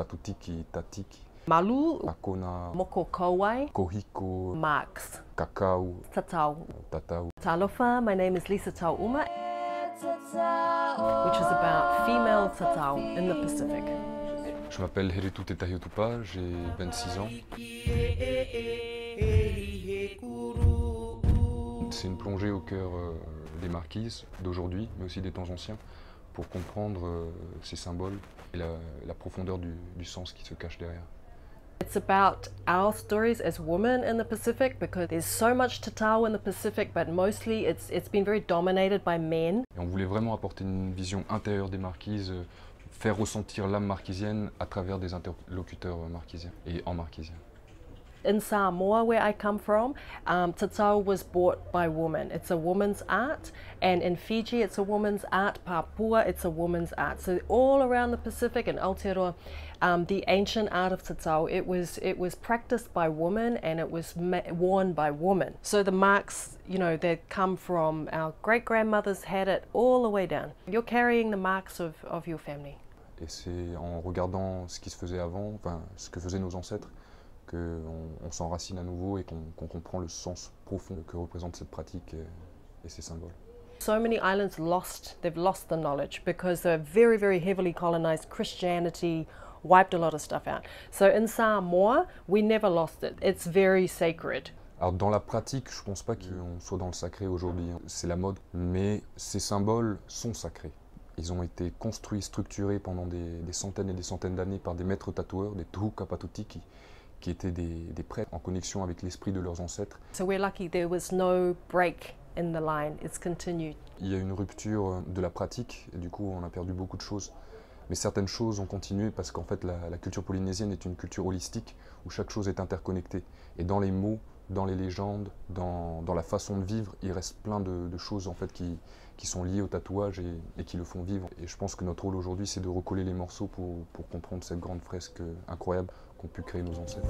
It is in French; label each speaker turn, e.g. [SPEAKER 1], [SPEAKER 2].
[SPEAKER 1] Kapatutiki, Tatiki,
[SPEAKER 2] Malu,
[SPEAKER 1] Pakona,
[SPEAKER 2] Mokokowai,
[SPEAKER 1] Kohiko,
[SPEAKER 2] Marks,
[SPEAKER 1] Kakao,
[SPEAKER 2] Tatau.
[SPEAKER 1] Tatau.
[SPEAKER 2] Talofa, my name is Lisa Tauma, which is about female Tatau in the Pacific.
[SPEAKER 1] Je m'appelle Heretu Tetahiotupa, j'ai 26 ans. C'est une plongée au cœur des marquises d'aujourd'hui, mais aussi des temps anciens, pour comprendre ces symboles et la profondeur du sens qui se cache derrière.
[SPEAKER 2] It's about our stories as women in the Pacific because there's so much Tatau in the Pacific, but mostly it's been very dominated by men.
[SPEAKER 1] Et on voulait vraiment apporter une vision intérieure des marquises, faire ressentir l'âme marquisienne à travers des interlocuteurs marquisiens et en marquisien.
[SPEAKER 2] In Samoa, where I come from, Tatau was bought by women. It's a woman's art, and in Fiji it's a woman's art, Papua it's a woman's art. So all around the Pacific and Aotearoa, the ancient art of Tatau, it was practiced by women and it was worn by women. So the marks, you know, that come from our great-grandmothers had it all the way down. You're carrying the marks of your family.
[SPEAKER 1] Et c'est en regardant ce qui se faisait avant, enfin ce que faisaient nos ancêtres, qu'on s'enracine à nouveau et qu'on comprend le sens profond que représente cette pratique et ces symboles.
[SPEAKER 2] So many islands they've lost the knowledge because they're very, very heavily colonized. Christianity wiped a lot of stuff out. So in Samoa, we never lost it. It's very sacred.
[SPEAKER 1] Alors dans la pratique, je ne pense pas qu'on soit dans le sacré aujourd'hui, c'est la mode, mais ces symboles sont sacrés. Ils ont été construits, structurés pendant des centaines et des centaines d'années par des maîtres tatoueurs, des Tohu Kapatutiki, qui étaient des prêtres en connexion avec l'esprit de leurs ancêtres.
[SPEAKER 2] So we're lucky there was no break in the line, it's continued.
[SPEAKER 1] Il y a une rupture de la pratique, et du coup on a perdu beaucoup de choses. Mais certaines choses ont continué parce qu'en fait la culture polynésienne est une culture holistique où chaque chose est interconnectée. Et dans les mots, dans les légendes, dans la façon de vivre, il reste plein de choses en fait qui sont liées au tatouage et qui le font vivre. Et je pense que notre rôle aujourd'hui c'est de recoller les morceaux pour comprendre cette grande fresque incroyable qu'ont pu créer nos ancêtres.